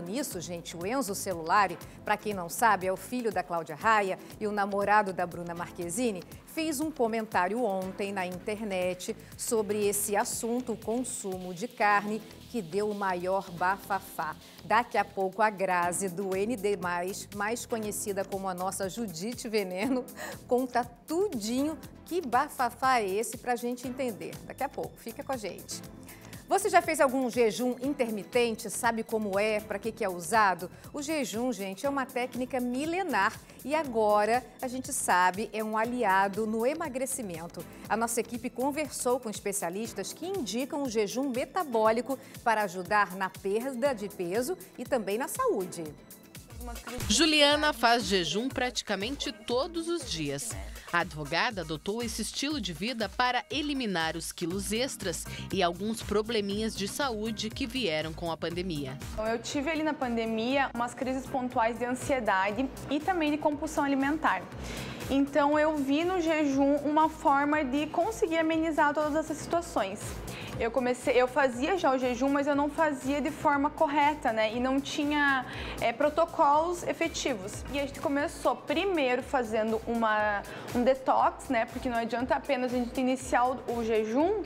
Nisso, gente, o Enzo Celulari, para quem não sabe, é o filho da Cláudia Raia e o namorado da Bruna Marquezine, fez um comentário ontem na internet sobre esse assunto, o consumo de carne, que deu o maior bafafá. Daqui a pouco a Grazi, do ND+, mais conhecida como a nossa Judite Veneno, conta tudinho que bafafá é esse pra gente entender. Daqui a pouco, fica com a gente. Você já fez algum jejum intermitente? Sabe como é? Para que é usado? O jejum, gente, é uma técnica milenar e agora a gente sabe é um aliado no emagrecimento. A nossa equipe conversou com especialistas que indicam o jejum metabólico para ajudar na perda de peso e também na saúde. Juliana faz jejum praticamente todos os dias. A advogada adotou esse estilo de vida para eliminar os quilos extras e alguns probleminhas de saúde que vieram com a pandemia. Eu tive ali na pandemia umas crises pontuais de ansiedade e também de compulsão alimentar. Então eu vi no jejum uma forma de conseguir amenizar todas essas situações. Eu fazia já o jejum, mas eu não fazia de forma correta, né? E não tinha protocolos efetivos. E a gente começou primeiro fazendo um detox, né? Porque não adianta apenas a gente iniciar o jejum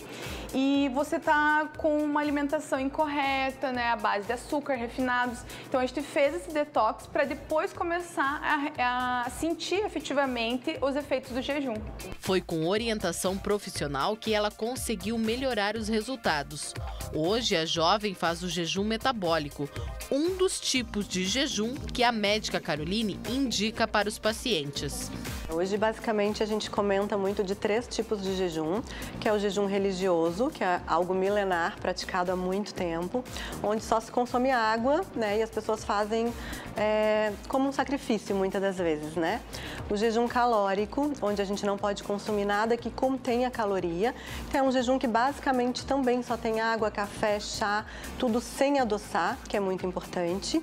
e você tá com uma alimentação incorreta, né? À base de açúcar, refinados. Então a gente fez esse detox para depois começar a sentir efetivamente os efeitos do jejum. Foi com orientação profissional que ela conseguiu melhorar os resultados. Hoje, a jovem faz o jejum metabólico, um dos tipos de jejum que a médica Caroline indica para os pacientes. Hoje, basicamente, a gente comenta muito de 3 tipos de jejum, que é o jejum religioso, que é algo milenar, praticado há muito tempo, onde só se consome água, né, e as pessoas fazem como um sacrifício, muitas das vezes, né? O jejum calórico, onde a gente não pode consumir nada que contenha caloria, que é um jejum que basicamente também só tem água, café, chá, tudo sem adoçar, que é muito importante.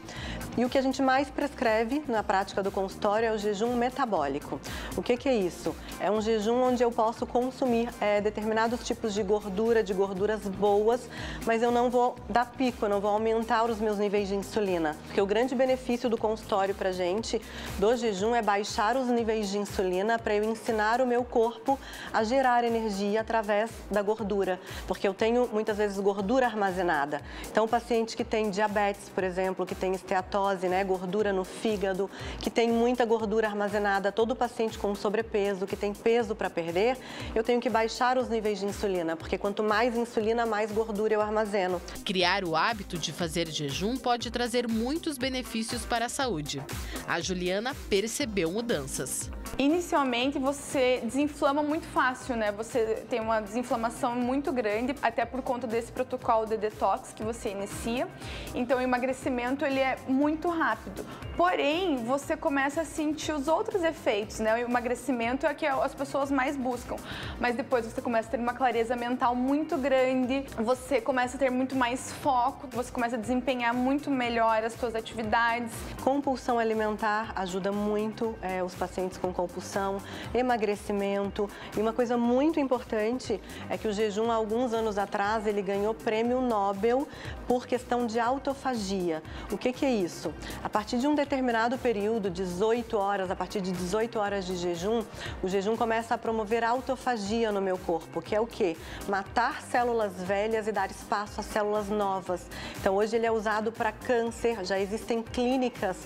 E o que a gente mais prescreve na prática do consultório é o jejum metabólico. O que é isso? É um jejum onde eu posso consumir determinados tipos de gorduras boas, mas eu não vou dar pico, eu não vou aumentar os meus níveis de insulina. Porque o grande benefício do consultório pra gente, do jejum, é baixar os níveis de insulina para eu ensinar o meu corpo a gerar energia através da gordura. Porque eu tenho, muitas vezes, gordura armazenada. Então, o paciente que tem diabetes, por exemplo, que tem esteatose, né, gordura no fígado, que tem muita gordura armazenada, todo paciente com sobrepeso, que tem peso para perder, eu tenho que baixar os níveis de insulina, porque quanto mais insulina, mais gordura eu armazeno. Criar o hábito de fazer jejum pode trazer muitos benefícios para a saúde. A Juliana percebeu mudanças. Inicialmente você desinflama muito fácil, né? Você tem uma desinflamação muito grande, até por conta desse protocolo de detox que você inicia. Então o emagrecimento ele é muito rápido. Porém, você começa a sentir os outros efeitos, né? O emagrecimento é o que as pessoas mais buscam. Mas depois você começa a ter uma clareza mental muito grande, você começa a ter muito mais foco, você começa a desempenhar muito melhor as suas atividades. Compulsão alimentar ajuda muito os pacientes com compulsão, emagrecimento. E uma coisa muito importante é que o jejum, há alguns anos atrás, ele ganhou prêmio Nobel por questão de autofagia. O que é isso? A partir de um determinado período, 18 horas, a partir de 18 horas de jejum, o jejum começa a promover autofagia no meu corpo, que é o quê? Matar células velhas e dar espaço a células novas. Então, hoje ele é usado para câncer, já existem clínicas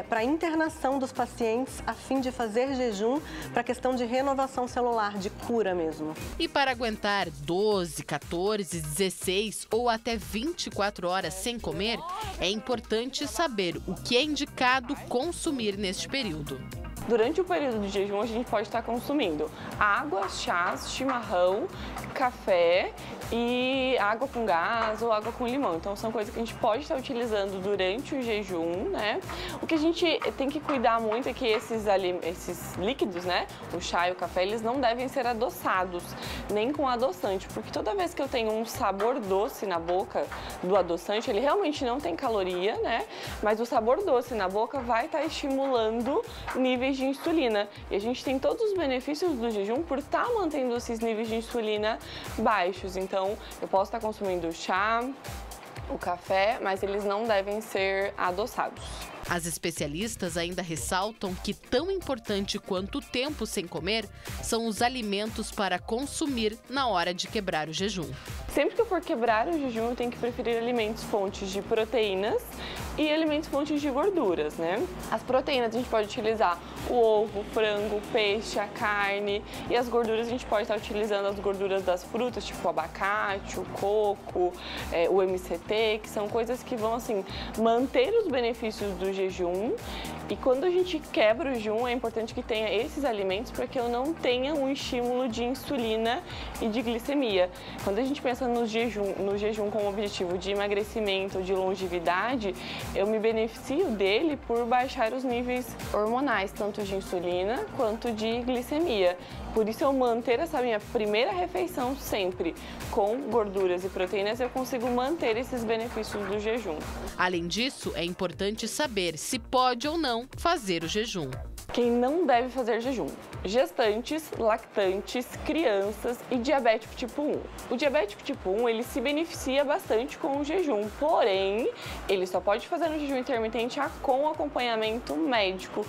para internação dos pacientes a fim de fazer jejum para questão de renovação celular, de cura mesmo. E para aguentar 12, 14, 16 ou até 24 horas sem comer, é importante saber o que é indicado consumir neste período. Durante o período de jejum, a gente pode estar consumindo água, chás, chimarrão, café e água com gás ou água com limão. Então, são coisas que a gente pode estar utilizando durante o jejum, né? O que a gente tem que cuidar muito é que esses líquidos, né? O chá e o café, eles não devem ser adoçados, nem com adoçante, porque toda vez que eu tenho um sabor doce na boca do adoçante, ele realmente não tem caloria, né? Mas o sabor doce na boca vai estar estimulando níveis de insulina. E a gente tem todos os benefícios do jejum por estar mantendo esses níveis de insulina baixos. Então, eu posso estar consumindo chá, o café, mas eles não devem ser adoçados. As especialistas ainda ressaltam que tão importante quanto o tempo sem comer são os alimentos para consumir na hora de quebrar o jejum. Sempre que eu for quebrar o jejum, eu tenho que preferir alimentos fontes de proteínas e alimentos fontes de gorduras, né? As proteínas a gente pode utilizar o ovo, o frango, o peixe, a carne, e as gorduras a gente pode estar utilizando as gorduras das frutas, tipo o abacate, o coco, o MCT, que são coisas que vão, assim, manter os benefícios do jejum. E quando a gente quebra o jejum, é importante que tenha esses alimentos para que eu não tenha um estímulo de insulina e de glicemia. Quando a gente pensa no jejum com o objetivo de emagrecimento, de longevidade, eu me beneficio dele por baixar os níveis hormonais, tanto de insulina quanto de glicemia. Por isso, eu manter essa minha primeira refeição sempre com gorduras e proteínas, eu consigo manter esses benefícios do jejum. Além disso, é importante saber se pode ou não fazer o jejum. Quem não deve fazer jejum? Gestantes, lactantes, crianças e diabético tipo 1. O diabético tipo 1, ele se beneficia bastante com o jejum, porém, ele só pode fazer um jejum intermitente com acompanhamento médico,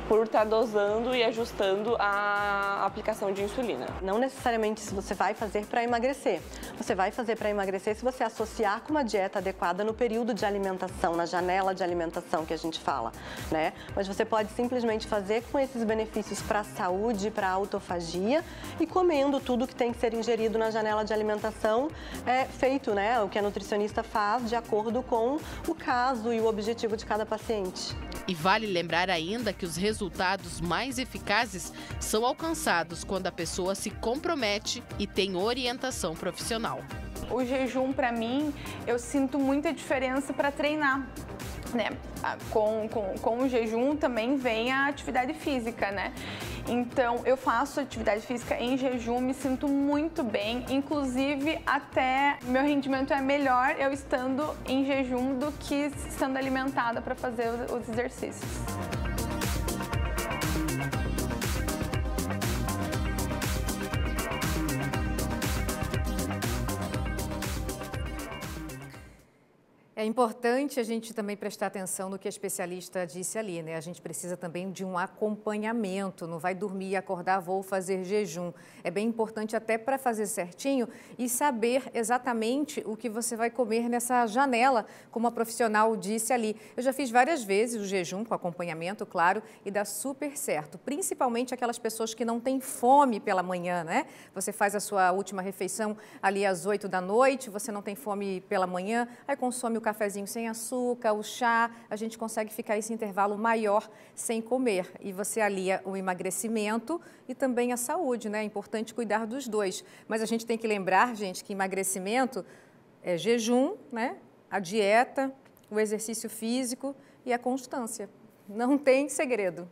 por estar dosando e ajustando a aplicação de insulina. Não necessariamente se você vai fazer para emagrecer. Você vai fazer para emagrecer se você associar com uma dieta adequada no período de alimentação, na janela de alimentação que a gente fala, né? Mas você pode simplesmente fazer com esses benefícios para a saúde, para a autofagia e comendo tudo que tem que ser ingerido na janela de alimentação, feito, né? O que a nutricionista faz de acordo com o caso e o objetivo de cada paciente. E vale lembrar ainda que os resultados mais eficazes são alcançados quando a pessoa se compromete e tem orientação profissional. O jejum, para mim, eu sinto muita diferença para treinar, né? Com o jejum também vem a atividade física, né? Então, eu faço atividade física em jejum, me sinto muito bem, inclusive até meu rendimento é melhor eu estando em jejum do que estando alimentada para fazer os exercícios. É importante a gente também prestar atenção no que a especialista disse ali, né? A gente precisa também de um acompanhamento, não vai dormir, acordar, vou fazer jejum. É bem importante até para fazer certinho e saber exatamente o que você vai comer nessa janela, como a profissional disse ali. Eu já fiz várias vezes o jejum com acompanhamento, claro, e dá super certo, principalmente aquelas pessoas que não têm fome pela manhã, né? Você faz a sua última refeição ali às 8 da noite, você não tem fome pela manhã, aí consome o cafezinho sem açúcar, o chá, a gente consegue ficar esse intervalo maior sem comer. E você alia o emagrecimento e também a saúde, né? É importante cuidar dos dois. Mas a gente tem que lembrar, gente, que emagrecimento é jejum, né? A dieta, o exercício físico e a constância. Não tem segredo.